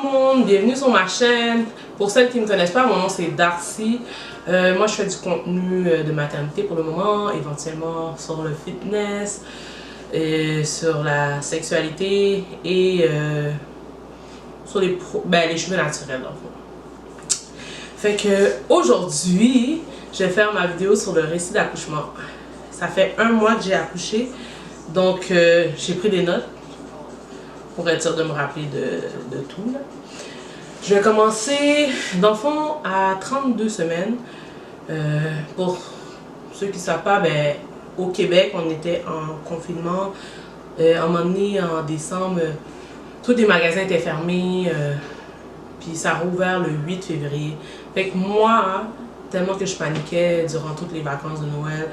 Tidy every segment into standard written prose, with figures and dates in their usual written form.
monde, bienvenue sur ma chaîne. Pour celles qui ne me connaissent pas, mon nom c'est Darcy. Moi je fais du contenu de maternité pour le moment, éventuellement sur le fitness, et sur la sexualité et sur les cheveux naturels dans le fond. Fait que aujourd'hui, je vais faire ma vidéo sur le récit d'accouchement. Ça fait 1 mois que j'ai accouché, donc j'ai pris des notes pour être sûr de me rappeler de tout. Là. Je vais commencer, dans le fond, à 32 semaines. Pour ceux qui ne savent pas, ben, au Québec, on était en confinement. À un moment donné, en décembre, tous les magasins étaient fermés. Puis ça a rouvert le 8 février. Fait que moi, tellement que je paniquais durant toutes les vacances de Noël,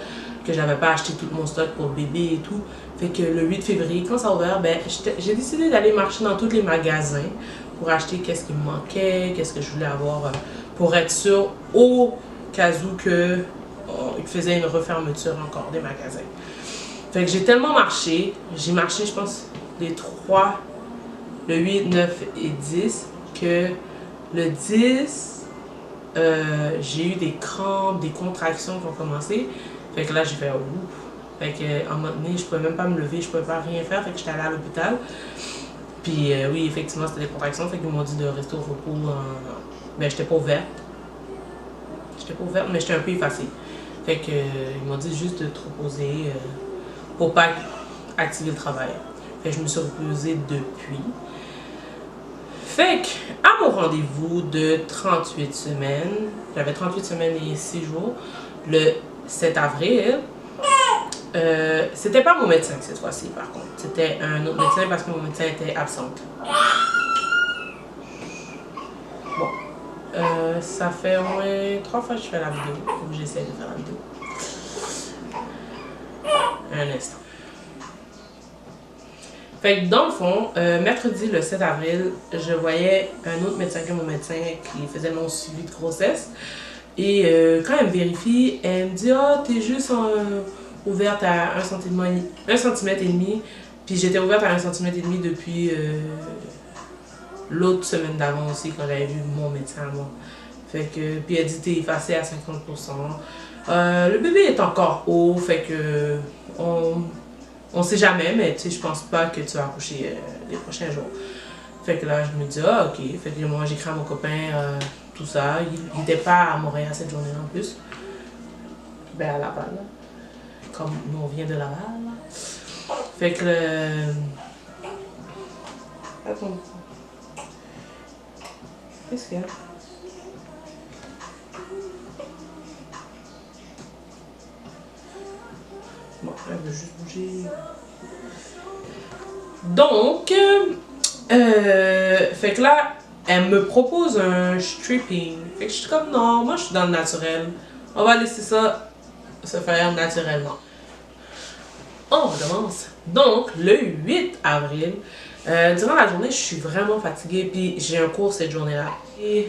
que j'avais pas acheté tout mon stock pour le bébé et tout. Fait que le 8 février, quand ça a ouvert, ben, j'ai décidé d'aller marcher dans tous les magasins pour acheter qu'est-ce qui me manquait, qu'est-ce que je voulais avoir pour être sûr au cas où que il faisait une refermeture encore des magasins. Fait que j'ai tellement marché, j'ai marché je pense les 3, le 8, 9 et 10, que le 10, j'ai eu des crampes, des contractions qui ont commencé. Fait que là, j'ai fait ouf. Fait que, à un moment donné, je pouvais même pas me lever, je pouvais pas rien faire. Fait que j'étais allée à l'hôpital. Puis, oui, effectivement, c'était des contractions. Fait qu'ils m'ont dit de rester au repos. Ben, j'étais pas ouverte. J'étais pas ouverte, mais j'étais un peu effacée. Fait que, ils m'ont dit juste de te reposer pour pas activer le travail. Fait que je me suis reposée depuis. Fait que, à mon rendez-vous de 38 semaines, j'avais 38 semaines et 6 jours, le 7 avril, c'était pas mon médecin cette fois-ci par contre, c'était un autre médecin parce que mon médecin était absente. Bon, ça fait au moins 3 fois que je fais la vidéo, donc j'essaie de faire la vidéo. Un instant. Fait que dans le fond, mercredi le 7 avril, je voyais un autre médecin que mon médecin qui faisait mon suivi de grossesse. Et quand elle me vérifie, elle me dit « Ah, t'es juste ouverte à 1,5 cm. » Puis j'étais ouverte à 1,5 cm depuis l'autre semaine d'avant aussi, quand j'avais vu mon médecin à moi. Fait que, puis elle dit « T'es effacée à 50%. » Le bébé est encore haut, fait que on sait jamais, mais tu sais, je pense pas que tu vas accoucher les prochains jours. Fait que là, je me dis, ah, ok. Fait que moi, j'écris à mon copain, tout ça. Il n'était pas à Montréal cette journée-là en plus. Ben, à Laval, là. Comme nous, on vient de Laval, là. Fait que Attends. Qu'est-ce qu'il y a? Bon, elle veut juste bouger. Donc, fait que là, elle me propose un stripping. Fait que je suis comme, non, moi je suis dans le naturel. On va laisser ça se faire naturellement. On commence. Donc, le 8 avril, durant la journée, je suis vraiment fatiguée. Puis j'ai un cours cette journée-là. Et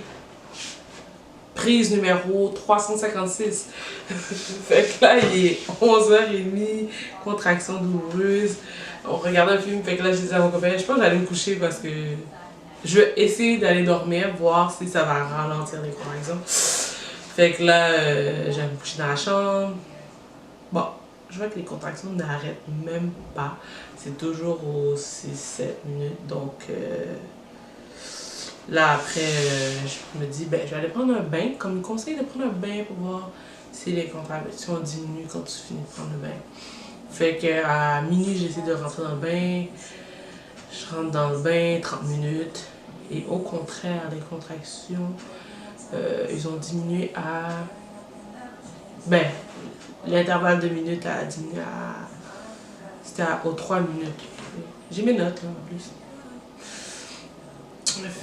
prise numéro 356. Fait que là, il est 11h30, contraction douloureuse. On regarde un film, fait que là, je disais à mon copain, je pense que j'allais me coucher parce que je vais essayer d'aller dormir, voir si ça va ralentir les contractions. Fait que là, j'allais me coucher dans la chambre. Bon, je vois que les contractions n'arrêtent même pas. C'est toujours aux 6-7 minutes, donc... Là, après, je me dis, ben, je vais aller prendre un bain. Comme il conseille de prendre un bain pour voir si les contractions diminuent quand tu finis de prendre le bain. Fait qu'à minuit, j'essaie de rentrer dans le bain. Je rentre dans le bain 30 minutes. Et au contraire, les contractions, ils ont diminué à... Ben, l'intervalle de minutes a diminué à... C'était aux 3 minutes. J'ai mes notes, là, en plus.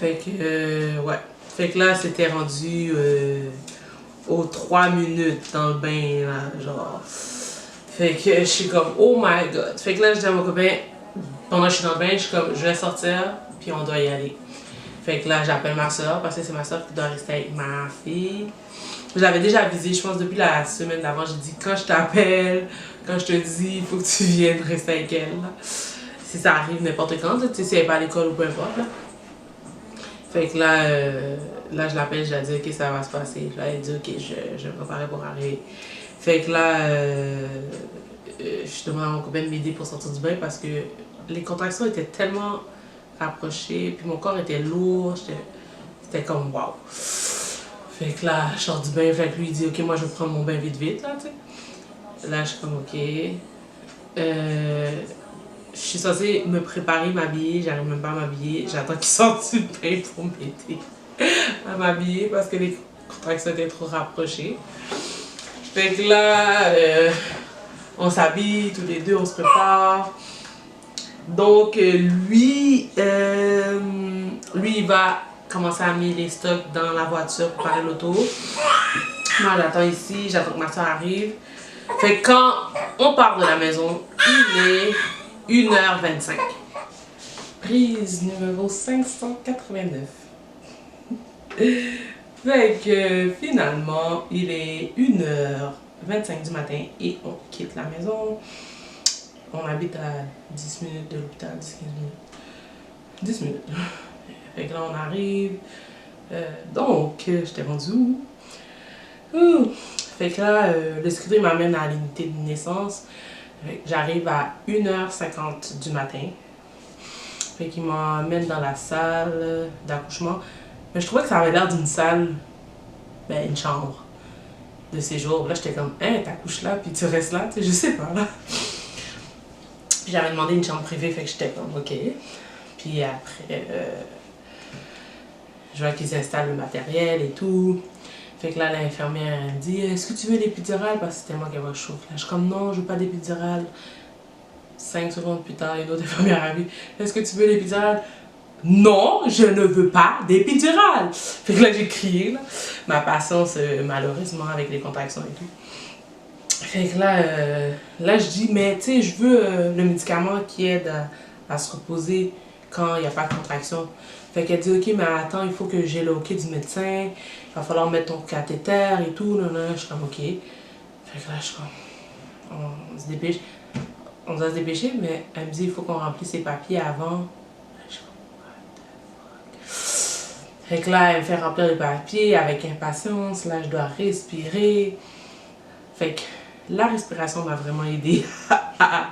Fait que, ouais. Fait que là, c'était rendu aux 3 minutes dans le bain, là, genre. Fait que je suis comme, oh my god. Fait que là, je dis à mon copain, pendant que je suis dans le bain, je suis comme, je vais sortir, puis on doit y aller. Fait que là, j'appelle ma soeur, parce que c'est ma soeur qui doit rester avec ma fille. Je l'avais déjà avisé, je pense, depuis la semaine d'avant. J'ai dit, quand je t'appelle, quand je te dis, il faut que tu viennes rester avec elle, là. Si ça arrive n'importe quand, tu sais, si elle n'est pas à l'école ou peu importe, là. Fait que là je l'appelle, je lui dis ok ça va se passer. Là elle dit ok je me préparais pour arriver. Fait que là je demande à mon copain de m'aider pour sortir du bain parce que les contractions étaient tellement rapprochées, puis mon corps était lourd, c'était comme wow. Fait que là je sors du bain, fait que lui il dit ok moi je vais prendre mon bain vite là tu sais. Là je suis comme ok. Je suis censée me préparer, m'habiller, j'arrive même pas à m'habiller, j'attends qu'il sorte du bain pour m'aider à m'habiller parce que les contractions étaient trop rapprochées. Fait que là, on s'habille tous les deux, on se prépare. Donc lui, il va commencer à amener les stocks dans la voiture pour préparer l'auto. Moi j'attends ici, j'attends que ma soeur arrive. Fait que quand on part de la maison, il est 1h25. Prise numéro 589. Fait que finalement, il est 1h25 du matin et on quitte la maison. On habite à 10 minutes de l'hôpital, 10-15 minutes. 10 minutes. Fait que là, on arrive. Donc, j'étais rendue où? Fait que là, le secrétaire m'amène à l'unité de naissance. J'arrive à 1h50 du matin. Fait qu'il m'emmène dans la salle d'accouchement. Mais je trouvais que ça avait l'air d'une salle, ben une chambre de séjour. Là, j'étais comme, hein, t'accouches là, puis tu restes là, tu sais, je sais pas, là. Puis j'avais demandé une chambre privée, fait que j'étais comme, ok. Puis après, je vois qu'ils installent le matériel et tout. Fait que là, l'infirmière me dit, est-ce que tu veux l'épidurale? Parce que c'était moi qui avais chaud. Là, je suis comme, non, je veux pas d'épidurale. 5 secondes plus tard, une autre infirmière a dit, est-ce que tu veux l'épidurale? Non, je ne veux pas d'épidurale. Fait que là, j'ai crié, là. Ma patience, malheureusement, avec les contractions et tout. Fait que là je dis, mais tu sais, je veux le médicament qui aide à se reposer quand il n'y a pas de contraction. Fait qu'elle dit, ok, mais attends, il faut que j'ai le ok du médecin. Il va falloir mettre ton cathéter et tout. Non, non, je suis comme, ok. Fait que là, je suis comme, on se dépêche. On doit se dépêcher, mais elle me dit, il faut qu'on remplisse ses papiers avant. Fait que là, elle me fait remplir les papiers avec impatience. Là, je dois respirer. Fait que la respiration m'a vraiment aidé à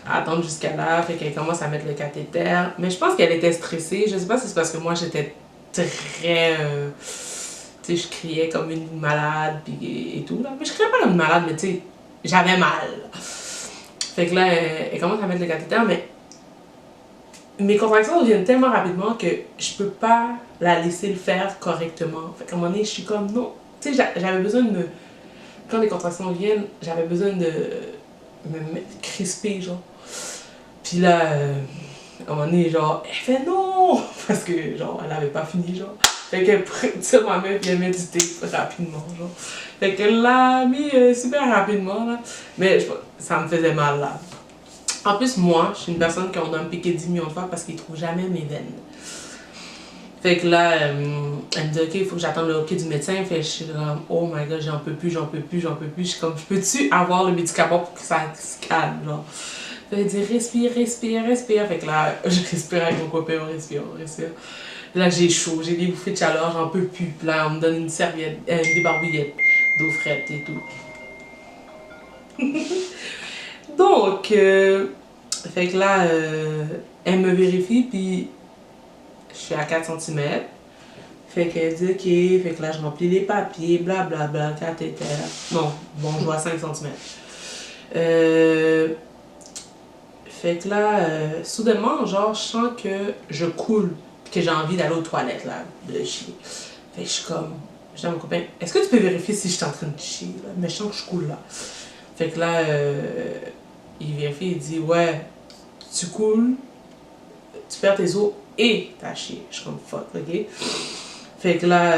attendre jusqu'à là. Fait qu'elle commence à mettre le cathéter. Mais je pense qu'elle était stressée. Je sais pas si c'est parce que moi, j'étais très... tu sais, je criais comme une malade puis, et tout. Là. Mais je criais pas comme une malade, mais tu sais, j'avais mal. Fait que là, elle commence à mettre le cathéter, mais mes contractions reviennent tellement rapidement que je peux pas la laisser le faire correctement. Fait qu'à un moment donné, je suis comme non. Tu sais, j'avais besoin de me. Quand les contractions viennent, j'avais besoin de me crisper, genre. Puis là, à un moment donné, genre, elle fait non! Parce que, genre, elle avait pas fini, genre. Fait qu'elle tire ma main et elle met du thé rapidement, genre. Fait qu'elle l'a mis super rapidement, là. Mais ça me faisait mal, là. En plus, moi, je suis une personne qu'on doit me piquer 10 millions de fois parce qu'ils ne trouvent jamais mes veines. Fait que là, elle me dit, ok, il faut que j'attende le ok du médecin. Fait que je suis comme, oh my god, j'en peux plus, j'en peux plus, j'en peux plus. Je suis comme, peux-tu avoir le médicament pour que ça se calme, genre. Fait qu'elle dit, respire, respire, respire. Fait que là, je respire avec mon copain, on respire, on respire. Là, j'ai chaud, j'ai des bouffées de chaleur, j'en peux plus. Puis là, on me donne une serviette, des barbouillettes d'eau frette et tout. Donc, fait que là, elle me vérifie, puis je suis à 4 cm. Fait qu'elle dit ok, fait que là, je remplis les papiers, blablabla, cathéter. Non, bon, je vois 5 cm. Fait que là, soudainement, genre, je sens que je coule, puis que j'ai envie d'aller aux toilettes, là, de chier. Fait que je suis comme, je dis à mon copain, est-ce que tu peux vérifier si je suis en train de chier, là? Mais je sens que je coule, là. Fait que là, il vérifie, il dit, ouais, tu coules, tu perds tes os et t'as chié. Je suis comme, fuck, ok? Fait que là,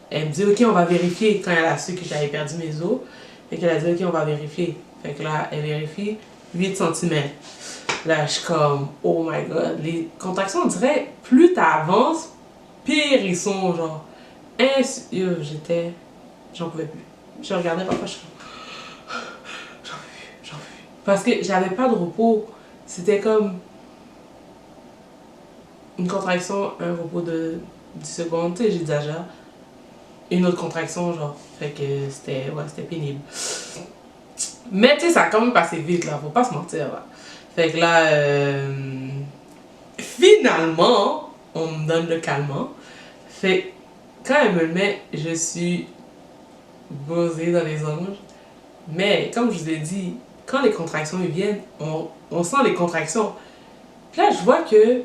elle me dit, ok, on va vérifier quand elle a su que j'avais perdu mes os. Fait qu'elle a dit, ok, on va vérifier. Fait que là, elle vérifie 8 cm. Là, je suis comme, oh my god, les contractions, on dirait, plus t'avances, pire ils sont, genre. J'en pouvais plus. Je regardais parfois, je suis comme, j'en peux plus. Parce que j'avais pas de repos. C'était comme, une contraction, un repos de 10 secondes, tu sais, j'exagère. Une autre contraction, genre. Fait que c'était pénible. Mais tu sais, ça a quand même passé vite, là, faut pas se mentir, là. Fait que là, finalement, on me donne le calmant. Fait que quand elle me le met, je suis buzzée dans les anges. Mais comme je vous ai dit, quand les contractions ils viennent, on sent les contractions. Puis là, je vois que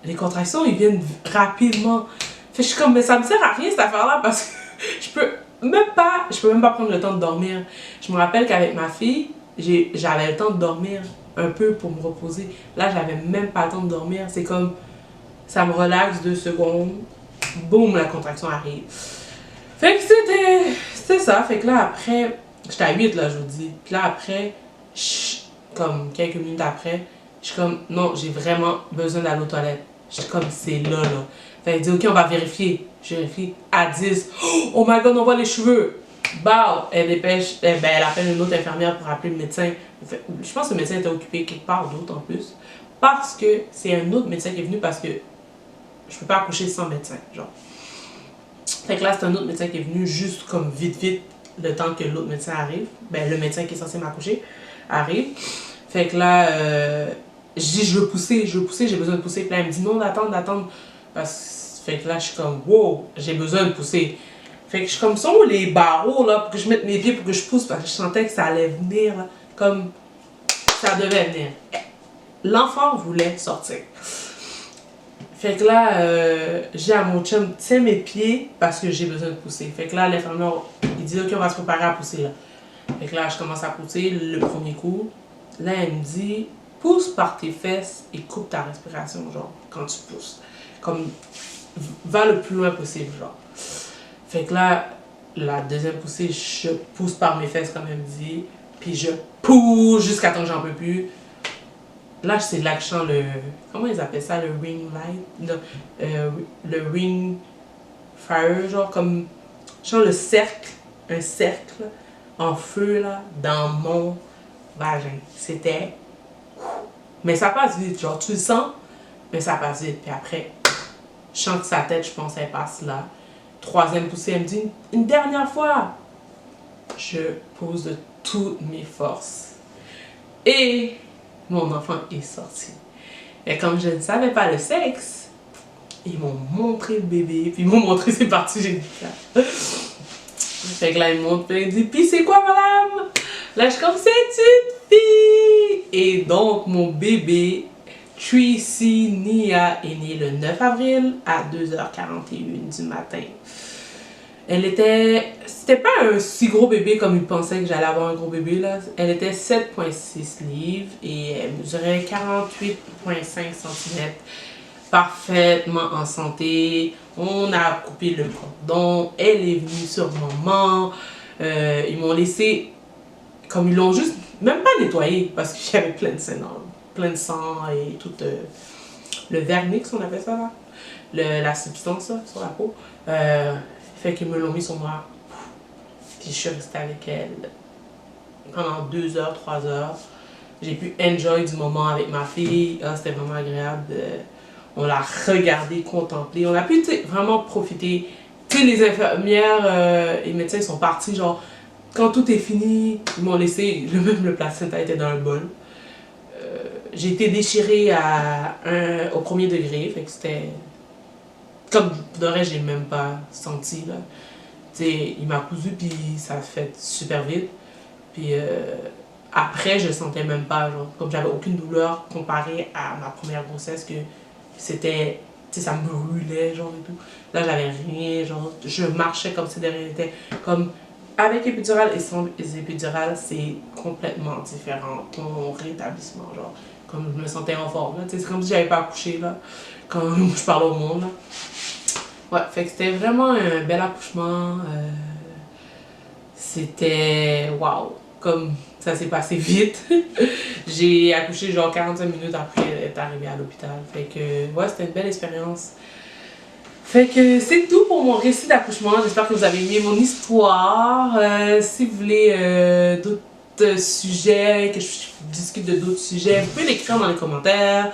les contractions ils viennent rapidement. Fait que je suis comme, mais ça me sert à rien cette affaire-là parce que je peux même pas prendre le temps de dormir. Je me rappelle qu'avec ma fille, j'avais le temps de dormir un peu pour me reposer. Là, j'avais même pas le temps de dormir. C'est comme, ça me relaxe 2 secondes. Boum, la contraction arrive. Fait que c'était ça. Fait que là, après, j'étais à 8, là, je vous dis. Puis là, après, comme quelques minutes après, je suis comme, non, j'ai vraiment besoin d'aller aux toilettes. Je suis comme, c'est là, là. Fait qu'elle dit, ok, on va vérifier. Je vérifie à 10. Oh my god, on voit les cheveux. Bah, elle dépêche, elle appelle une autre infirmière pour appeler le médecin. Je pense que le médecin était occupé quelque part d'autre en plus. Parce que c'est un autre médecin qui est venu parce que je peux pas accoucher sans médecin, genre. Fait que là, c'est un autre médecin qui est venu juste comme vite, le temps que l'autre médecin arrive. Ben, le médecin qui est censé m'accoucher arrive. Fait que là, je dis, je veux pousser, j'ai besoin de pousser. Puis là, elle me dit, non, d'attendre. Fait que là, je suis comme, wow, j'ai besoin de pousser. Fait que je suis comme, sont où les barreaux, là, pour que je mette mes pieds, pour que je pousse, parce que je sentais que ça allait venir, là, comme ça devait venir. L'enfant voulait sortir. Fait que là, j'ai à mon chum, tiens mes pieds, parce que j'ai besoin de pousser. Fait que là, l'infirmière, il dit, ok, on va se préparer à pousser, là. Fait que là, je commence à pousser le premier coup. Là, elle me dit, pousse par tes fesses et coupe ta respiration, genre, quand tu pousses. Comme, va le plus loin possible, genre. Fait que là, la deuxième poussée, je pousse par mes fesses, comme elle me dit. Puis je pousse jusqu'à temps que j'en peux plus. Là, c'est là que je sens le... Comment ils appellent ça? Le ring light? Non, le ring fire, genre comme... Je sens le cercle, un cercle en feu, là, dans mon vagin. C'était... Mais ça passe vite, genre tu le sens, mais ça passe vite. Puis après, je sens que sa tête, je pense, elle passe là. Troisième poussée, elle me dit une dernière fois. Je pose de toutes mes forces. Et mon enfant est sorti. Et comme je ne savais pas le sexe, ils m'ont montré le bébé, puis ils m'ont montré ses parties génitales. Fait que là, ils me montrent, puis ils disent, puis c'est quoi, madame? Là, je suis comme, c'est une fille! Et donc, mon bébé, Tracy Nia, est né le 9 avril à 2h41 du matin. C'était pas un si gros bébé comme il pensait que j'allais avoir un gros bébé, là. Elle était 7,6 livres et elle mesurait 48,5 cm. Parfaitement en santé. On a coupé le cordon. Elle est venue sur le moment. Ils m'ont laissé, comme ils l'ont juste, même pas nettoyé parce qu'il y avait plein de sang et tout le vernix, on appelle ça là. La substance là, sur la peau. Fait qu'ils me l'ont mis sur moi. Puis je suis restée avec elle pendant 2 heures, 3 heures. J'ai pu enjoy du moment avec ma fille. Ah, c'était vraiment agréable. On l'a regardé, contemplé. On a pu vraiment profiter. Tu sais, les infirmières et les médecins sont partis. Genre, quand tout est fini, ils m'ont laissé. Même le placenta était dans le bol. J'ai été déchirée au premier degré. Fait que c'était... Comme de vrai, j'ai même pas senti, là. Tu sais, il m'a cousu, puis ça a fait super vite. Puis après, je sentais même pas, genre, comme j'avais aucune douleur comparée à ma première grossesse, que c'était, tu sais, ça me brûlait, genre, et tout. Là, j'avais rien, genre, je marchais comme si de rien n'était. Comme, avec épidural et sans épidural, c'est complètement différent, mon rétablissement, genre. Comme je me sentais en forme, là, tu sais, c'est comme si j'avais pas accouché, là, quand je parle au monde, là. Ouais, fait que c'était vraiment un bel accouchement. C'était wow, comme ça s'est passé vite. J'ai accouché genre 45 minutes après être arrivée à l'hôpital. Fait que ouais, c'était une belle expérience. Fait que c'est tout pour mon récit d'accouchement. J'espère que vous avez aimé mon histoire. Si vous voulez d'autres sujets, que je discute de d'autres sujets, vous pouvez l'écrire dans les commentaires.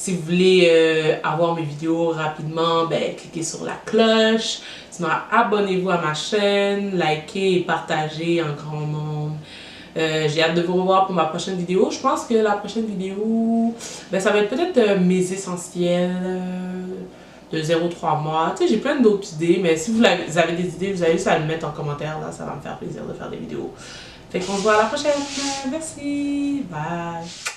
Si vous voulez avoir mes vidéos rapidement, ben, cliquez sur la cloche. Sinon, abonnez-vous à ma chaîne, likez et partagez en grand nombre. J'ai hâte de vous revoir pour ma prochaine vidéo. Je pense que la prochaine vidéo, ben, ça va être peut-être mes essentiels de 0-3 mois. Tu sais, j'ai plein d'autres idées, mais si vous avez des idées, vous avez juste à le mettre en commentaire. Là, ça va me faire plaisir de faire des vidéos. Fait qu'on se voit à la prochaine. Merci. Bye.